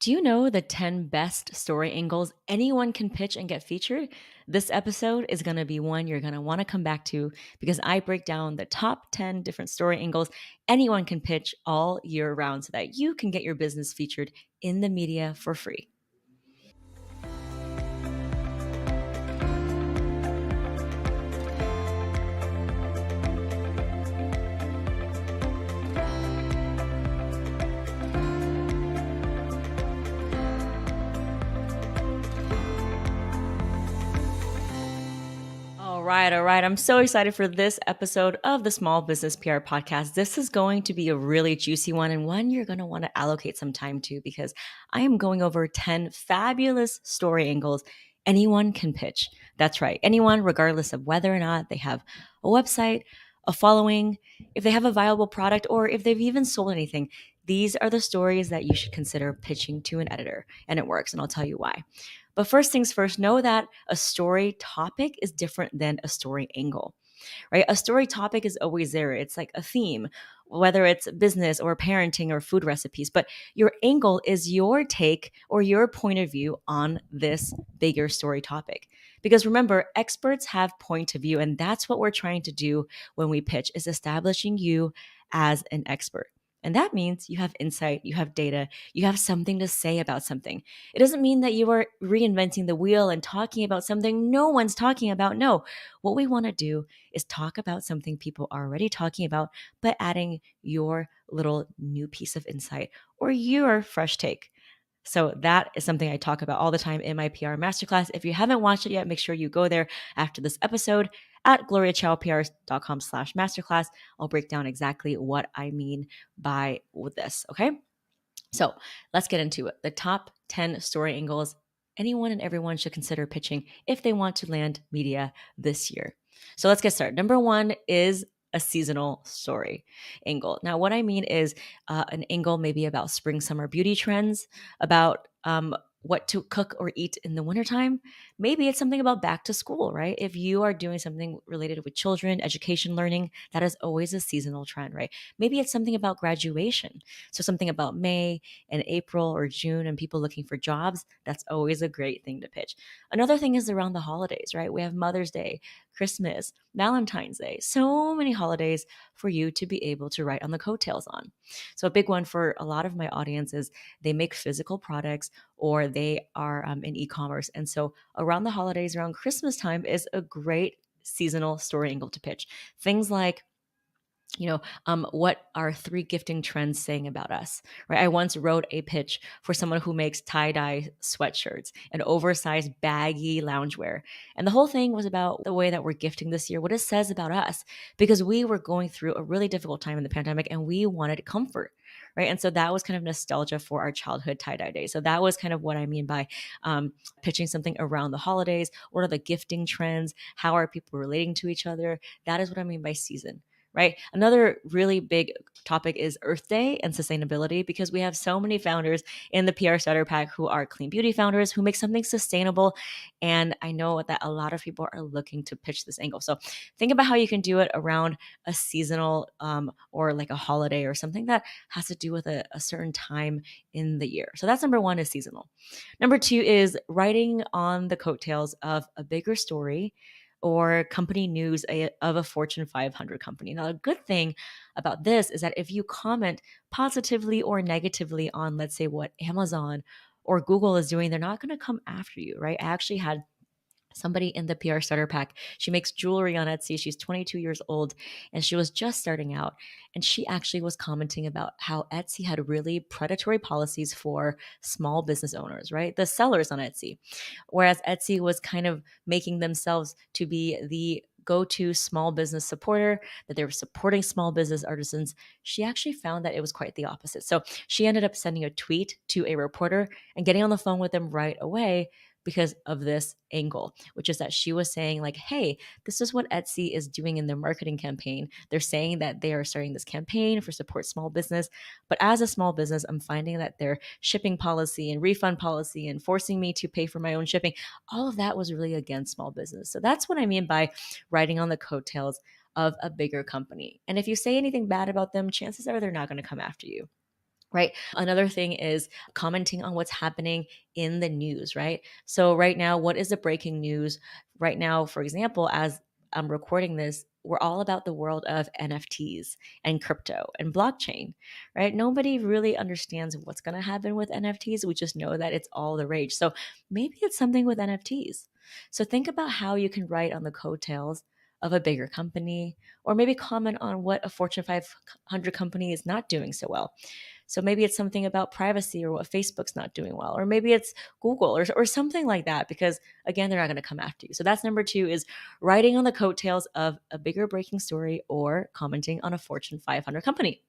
Do you know the 10 best story angles anyone can pitch and get featured? This episode is going to be one you're going to want to come back to because I break down the top 10 different story angles anyone can pitch all year round so that you can get your business featured in the media for free. All right. I'm so excited for this episode of the Small Business PR Podcast. This is going to be a really juicy one and one you're going to want to allocate some time to because I am going over 10 fabulous story angles anyone can pitch. That's right. Anyone, regardless of whether or not they have a website, a following, if they have a viable product, or if they've even sold anything. These are the stories that you should consider pitching to an editor, and it works, and I'll tell you why. But first things first, know that a story topic is different than a story angle, right? A story topic is always there. It's like a theme, whether it's business or parenting or food recipes. But your angle is your take or your point of view on this bigger story topic. Because remember, experts have point of view, and that's what we're trying to do when we pitch is establishing you as an expert. And that means you have insight, you have data, you have something to say about something. It doesn't mean that you are reinventing the wheel and talking about something no one's talking about. No, what we want to do is talk about something people are already talking about, but adding your little new piece of insight or your fresh take. So that is something I talk about all the time in my PR masterclass. If you haven't watched it yet, make sure you go there after this episode at gloriachowpr.com/masterclass. I'll break down exactly what I mean by with this. Okay. So let's get into it. The top 10 story angles anyone and everyone should consider pitching if they want to land media this year. So let's get started. Number one is a seasonal story angle. Now, what I mean is an angle maybe about spring, summer beauty trends, about what to cook or eat in the wintertime. Maybe it's something about back to school, right? If you are doing something related with children, education, learning, that is always a seasonal trend, right? Maybe it's something about graduation. So something about May and April or June and people looking for jobs, that's always a great thing to pitch. Another thing is around the holidays, right? We have Mother's Day, Christmas, Valentine's Day, so many holidays for you to be able to write on the coattails on. So a big one for a lot of my audience is they make physical products or they are in e-commerce. And so around the holidays, around Christmas time is a great seasonal story angle to pitch. Things like what are three gifting trends saying about us, right? I once wrote a pitch for someone who makes tie-dye sweatshirts and oversized baggy loungewear. And the whole thing was about the way that we're gifting this year, what it says about us, because we were going through a really difficult time in the pandemic and we wanted comfort, right? And so that was kind of nostalgia for our childhood tie-dye days. So that was kind of what I mean by pitching something around the holidays. What are the gifting trends? How are people relating to each other? That is what I mean by season, right? Another really big topic is Earth Day and sustainability because we have so many founders in the PR Starter Pack who are clean beauty founders who make something sustainable. And I know that a lot of people are looking to pitch this angle. So think about how you can do it around a seasonal or like a holiday or something that has to do with a certain time in the year. So that's number one is seasonal. Number two is writing on the coattails of a bigger story or company news of a Fortune 500 company. Now, a good thing about this is that if you comment positively or negatively on, let's say, what Amazon or Google is doing, they're not going to come after you, right? I actually had somebody in the PR starter pack. She makes jewelry on Etsy. She's 22 years old and she was just starting out. And she actually was commenting about how Etsy had really predatory policies for small business owners, right? The sellers on Etsy. Whereas Etsy was kind of making themselves to be the go-to small business supporter, that they were supporting small business artisans. She actually found that it was quite the opposite. So she ended up sending a tweet to a reporter and getting on the phone with them right away because of this angle, which is that she was saying like, hey, this is what Etsy is doing in their marketing campaign. They're saying that they are starting this campaign for support small business. But as a small business, I'm finding that their shipping policy and refund policy and forcing me to pay for my own shipping, all of that was really against small business. So that's what I mean by riding on the coattails of a bigger company. And if you say anything bad about them, chances are they're not going to come after you. right? Another thing is commenting on what's happening in the news, right? So, right now, what is the breaking news? Right now, for example, as I'm recording this, we're all about the world of NFTs and crypto and blockchain, right? Nobody really understands what's going to happen with NFTs. We just know that it's all the rage. So, maybe it's something with NFTs. So, think about how you can write on the coattails of a bigger company, or maybe comment on what a Fortune 500 company is not doing so well. So maybe it's something about privacy or what Facebook's not doing well, or maybe it's Google or something like that, because again, they're not going to come after you. So that's number two, is writing on the coattails of a bigger breaking story or commenting on a Fortune 500 company.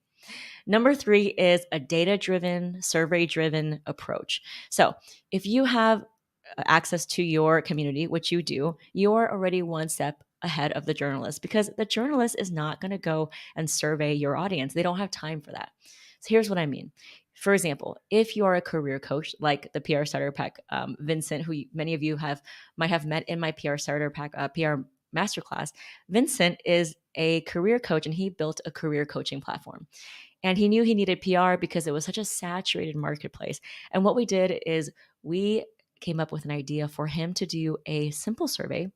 Number three is a data driven, survey driven approach. So if you have access to your community, which you do, you're already one step ahead of the journalist, because the journalist is not going to go and survey your audience. They don't have time for that. So here's what I mean. For example, if you are a career coach like the PR Starter Pack, Vincent, who many of you might have met in my PR Starter Pack PR masterclass, Vincent is a career coach and he built a career coaching platform. And he knew he needed PR because it was such a saturated marketplace. And what we did is we came up with an idea for him to do a simple survey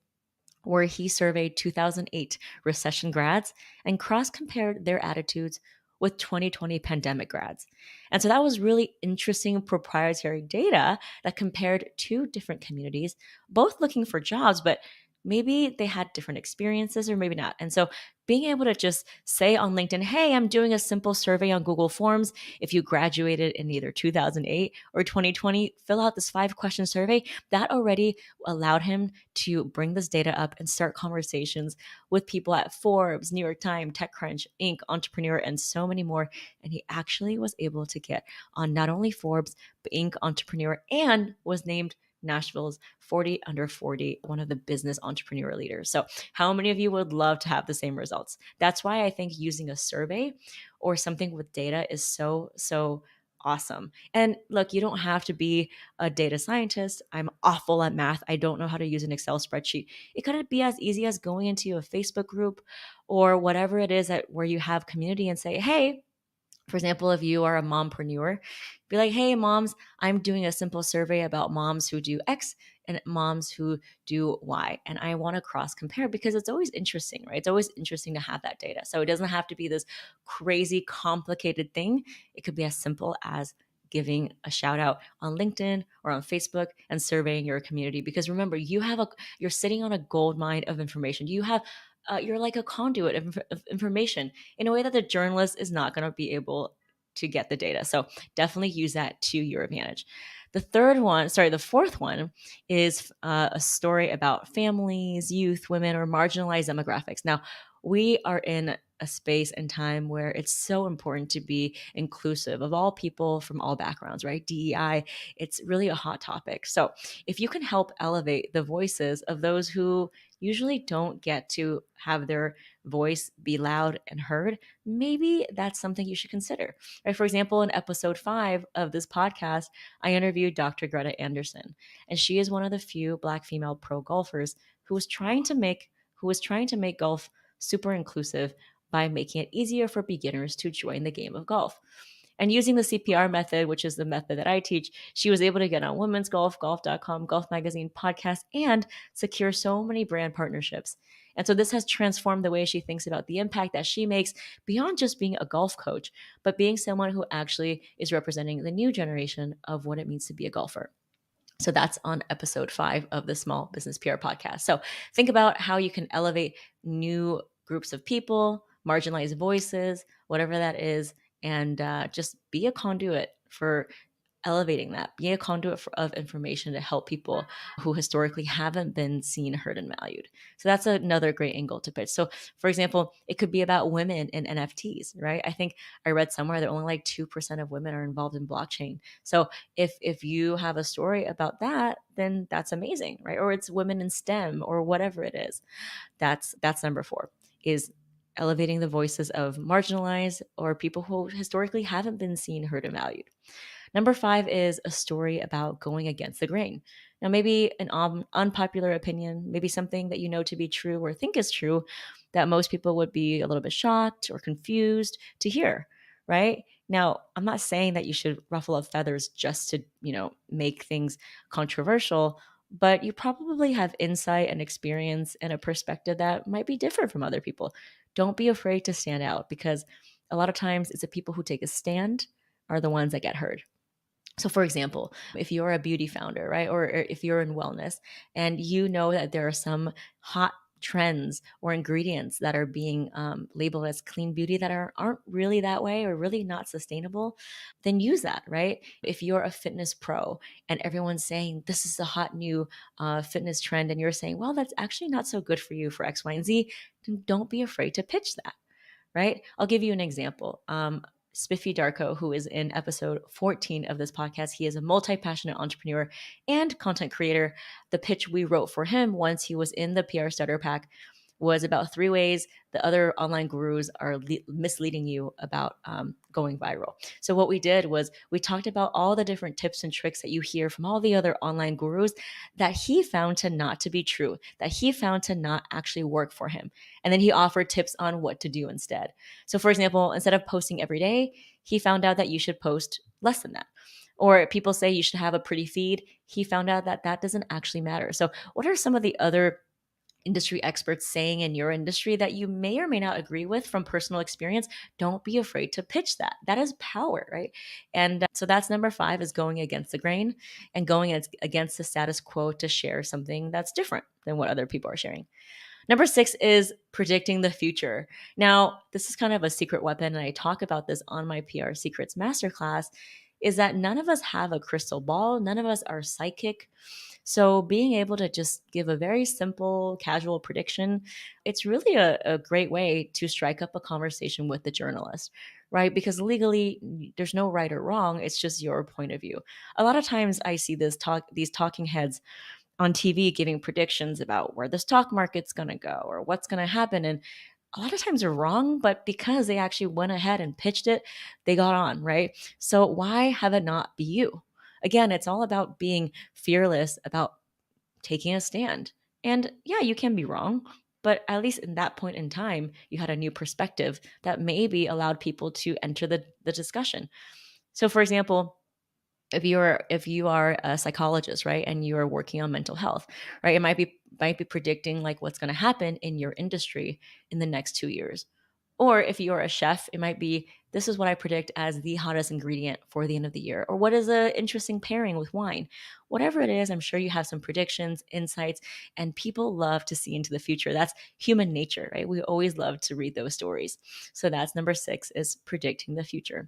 where he surveyed 2008 recession grads and cross compared their attitudes with 2020 pandemic grads. And so that was really interesting proprietary data that compared two different communities, both looking for jobs, but maybe they had different experiences or maybe not. And so being able to just say on LinkedIn, hey, I'm doing a simple survey on Google Forms. If you graduated in either 2008 or 2020, fill out this 5-question survey. That already allowed him to bring this data up and start conversations with people at Forbes, New York Times, TechCrunch, Inc., Entrepreneur, and so many more. And he actually was able to get on not only Forbes, but Inc., Entrepreneur, and was named Nashville's 40 under 40, one of the business entrepreneur leaders. So, how many of you would love to have the same results? That's why I think using a survey or something with data is so awesome. And look, you don't have to be a data scientist. I'm awful at math. I don't know how to use an Excel spreadsheet. It could be as easy as going into a Facebook group or whatever it is that where you have community and say, hey, for example, if you are a mompreneur, be like, hey, moms, I'm doing a simple survey about moms who do X and moms who do Y. And I want to cross compare because it's always interesting, right? It's always interesting to have that data. So it doesn't have to be this crazy, complicated thing. It could be as simple as giving a shout out on LinkedIn or on Facebook and surveying your community. Because remember, you're sitting on a gold mine of information. You're like a conduit of information in a way that the journalist is not going to be able to get the data. So definitely use that to your advantage. The fourth one is a story about families, youth, women, or marginalized demographics. Now, we are in a space and time where it's so important to be inclusive of all people from all backgrounds, right? DEI, it's really a hot topic. So if you can help elevate the voices of those who usually don't get to have their voice be loud and heard, maybe that's something you should consider. Right? For example, in episode 5 of this podcast, I interviewed Dr. Greta Anderson, and she is one of the few Black female pro golfers who was trying to make golf super inclusive by making it easier for beginners to join the game of golf. And using the CPR method, which is the method that I teach, she was able to get on Women's Golf, Golf.com, Golf Magazine, podcast, and secure so many brand partnerships. And so this has transformed the way she thinks about the impact that she makes beyond just being a golf coach, but being someone who actually is representing the new generation of what it means to be a golfer. So that's on episode 5 of the Small Business PR podcast. So think about how you can elevate new groups of people, marginalized voices, whatever that is, and just be a conduit for elevating that. Be a conduit of information to help people who historically haven't been seen, heard, and valued. So that's another great angle to pitch. So, for example, it could be about women in NFTs, right? I think I read somewhere that only like 2% of women are involved in blockchain. So if you have a story about that, then that's amazing, right? Or it's women in STEM or whatever it is. That's number 4 is elevating the voices of marginalized or people who historically haven't been seen, heard, and valued. Number 5 is a story about going against the grain. Now, maybe an unpopular opinion, maybe something that you know to be true or think is true that most people would be a little bit shocked or confused to hear, right? Now, I'm not saying that you should ruffle up feathers just to, make things controversial, but you probably have insight and experience and a perspective that might be different from other people. Don't be afraid to stand out, because a lot of times it's the people who take a stand are the ones that get heard. So, for example, if you're a beauty founder, right, or if you're in wellness and you know that there are some hot trends or ingredients that are being labeled as clean beauty that aren't really that way or really not sustainable, then use that, right? If you're a fitness pro and everyone's saying this is the hot new fitness trend, and you're saying, well, that's actually not so good for you for X, Y, and Z, then don't be afraid to pitch that, right? I'll give you an example. Spiffy Darko, who is in episode 14 of this podcast, he is a multi-passionate entrepreneur and content creator. The pitch we wrote for him once he was in the PR Starter Pack was about 3 ways the other online gurus are misleading you about going viral. So what we did was we talked about all the different tips and tricks that you hear from all the other online gurus that he found to not to be true, that he found to not actually work for him. And then he offered tips on what to do instead. So for example, instead of posting every day, he found out that you should post less than that. Or people say you should have a pretty feed. He found out that that doesn't actually matter. So what are some of the other industry experts saying in your industry that you may or may not agree with from personal experience? Don't be afraid to pitch that. That is power, right? And so that's number 5, is going against the grain and going against the status quo to share something that's different than what other people are sharing. Number 6 is predicting the future. Now, this is kind of a secret weapon, and I talk about this on my PR Secrets Masterclass, is that none of us have a crystal ball. None of us are psychic. So being able to just give a very simple, casual prediction, it's really a great way to strike up a conversation with the journalist, right? Because legally, there's no right or wrong. It's just your point of view. A lot of times I see these talking heads on TV giving predictions about where the stock market's going to go or what's going to happen. And a lot of times they're wrong, but because they actually went ahead and pitched it, they got on, right? So why have it not be you? Again, it's all about being fearless, about taking a stand. And yeah, you can be wrong, but at least in that point in time, you had a new perspective that maybe allowed people to enter the discussion. So for example, if you are a psychologist, right, and you are working on mental health, right, it might be predicting like what's going to happen in your industry in the next 2 years. Or if you're a chef, it might be, this is what I predict as the hottest ingredient for the end of the year, or what is an interesting pairing with wine. Whatever it is, I'm sure you have some predictions, insights, and people love to see into the future. That's human nature, right? We always love to read those stories. So that's number 6, is predicting the future.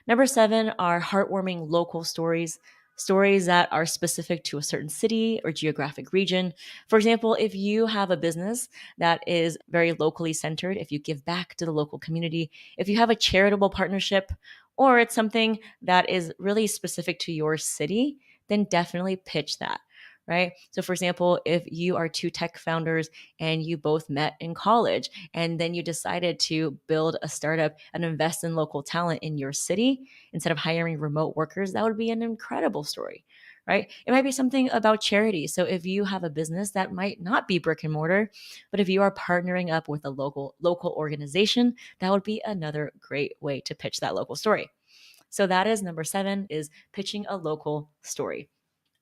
Number 7 are heartwarming local stories, stories that are specific to a certain city or geographic region. For example, if you have a business that is very locally centered, if you give back to the local community, if you have a charitable partnership, or it's something that is really specific to your city, then definitely pitch that. Right. So, for example, if you are 2 tech founders and you both met in college, and then you decided to build a startup and invest in local talent in your city instead of hiring remote workers, that would be an incredible story, right? It might be something about charity. So if you have a business that might not be brick and mortar, but if you are partnering up with a local organization, that would be another great way to pitch that local story. So that is number 7, is pitching a local story.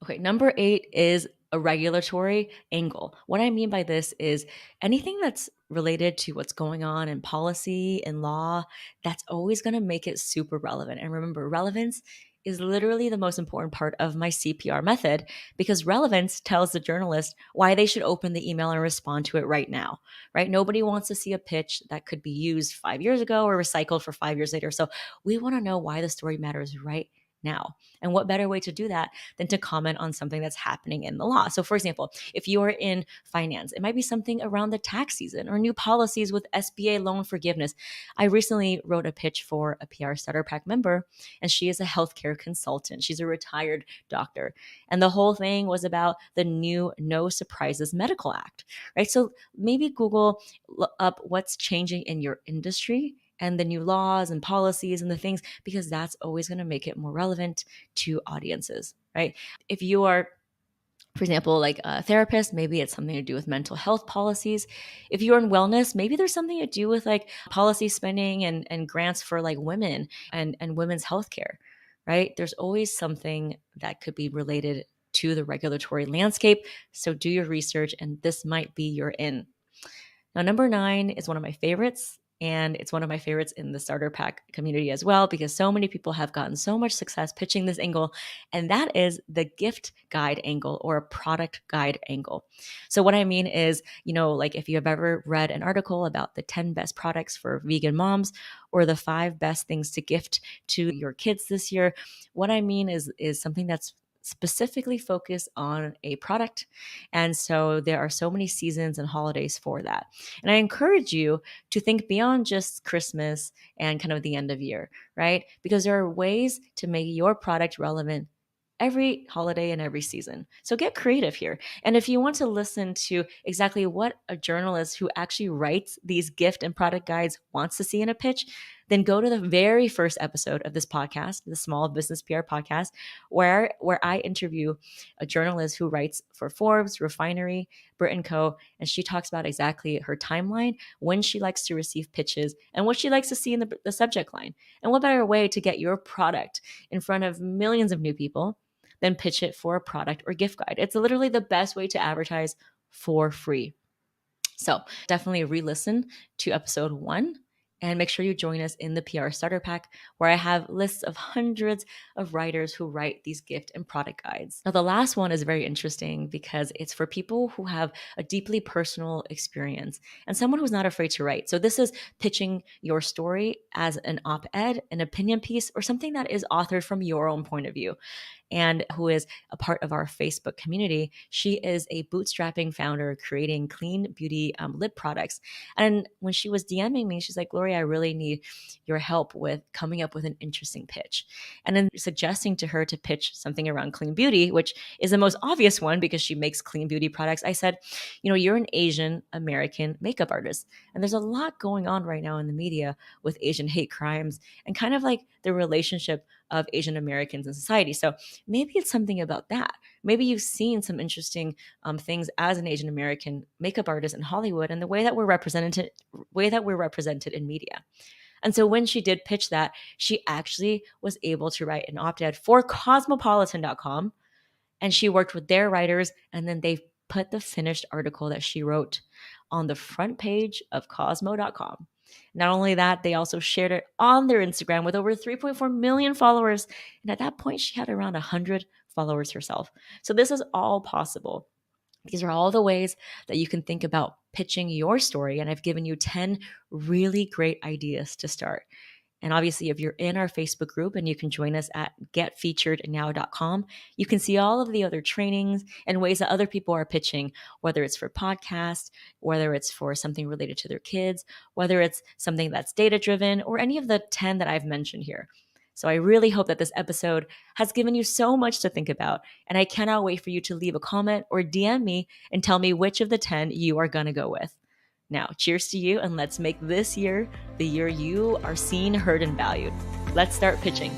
Okay, number 8 is a regulatory angle. What I mean by this is anything that's related to what's going on in policy and law, that's always going to make it super relevant. And remember, relevance is literally the most important part of my CPR method, because relevance tells the journalist why they should open the email and respond to it right now, right? Nobody wants to see a pitch that could be used 5 years ago or recycled for 5 years later. So we want to know why the story matters right now. And what better way to do that than to comment on something that's happening in the law? So, for example, if you are in finance, it might be something around the tax season or new policies with SBA loan forgiveness. I recently wrote a pitch for a PR Starter Pack member, and she is a healthcare consultant. She's a retired doctor. And the whole thing was about the new No Surprises Medical Act, right? So maybe Google up what's changing in your industry and the new laws and policies and the things, because that's always going to make it more relevant to audiences, right? If you are For example, like a therapist, maybe it's something to do with mental health policies. If you're in wellness, maybe there's something to do with like policy spending and grants for like women and women's healthcare, right? There's always something that could be related to the regulatory landscape. So do your research, and this might be your in. Now, number 9 is one of my favorites, and it's one of my favorites in the starter pack community as well, because so many people have gotten so much success pitching this angle, and that is the gift guide angle or a product guide angle. So what I mean is, like if you have ever read an article about the 10 best products for vegan moms or the 5 best things to gift to your kids this year, what I mean is something that's specifically focused on a product. And so there are so many seasons and holidays for that. And I encourage you to think beyond just Christmas and kind of the end of year, right? Because there are ways to make your product relevant every holiday and every season. So get creative here. And if you want to listen to exactly what a journalist who actually writes these gift and product guides wants to see in a pitch, then go to the very first episode of this podcast, the Small Business PR podcast, where I interview a journalist who writes for Forbes, Refinery, Brit & Co. And she talks about exactly her timeline, when she likes to receive pitches, and what she likes to see in the subject line. And what better way to get your product in front of millions of new people than pitch it for a product or gift guide? It's literally the best way to advertise for free. So definitely re-listen to episode 1 and make sure you join us in the PR Starter Pack, where I have lists of hundreds of writers who write these gift and product guides. Now, the last one is very interesting because it's for people who have a deeply personal experience and someone who's not afraid to write. So this is pitching your story as an op-ed, an opinion piece, or something that is authored from your own point of view, and who is a part of our Facebook community. She is a bootstrapping founder creating clean beauty lip products. And when she was DMing me, she's like, Gloria, I really need your help with coming up with an interesting pitch. And then suggesting to her to pitch something around clean beauty, which is the most obvious one because she makes clean beauty products. I said, you're an Asian American makeup artist, and there's a lot going on right now in the media with Asian hate crimes and kind of like the relationship of Asian Americans in society. So maybe it's something about that. Maybe you've seen some interesting things as an Asian American makeup artist in Hollywood and the way that we're represented in media. And so when she did pitch that, she actually was able to write an op-ed for cosmopolitan.com, and she worked with their writers, and then they put the finished article that she wrote on the front page of cosmo.com. Not only that, they also shared it on their Instagram with over 3.4 million followers. And at that point, she had around 100 followers herself. So this is all possible. These are all the ways that you can think about pitching your story. And I've given you 10 really great ideas to start. And obviously, if you're in our Facebook group, and you can join us at getfeaturednow.com, you can see all of the other trainings and ways that other people are pitching, whether it's for podcasts, whether it's for something related to their kids, whether it's something that's data-driven, or any of the 10 that I've mentioned here. So I really hope that this episode has given you so much to think about, and I cannot wait for you to leave a comment or DM me and tell me which of the 10 you are going to go with. Now, cheers to you, and let's make this year the year you are seen, heard, and valued. Let's start pitching.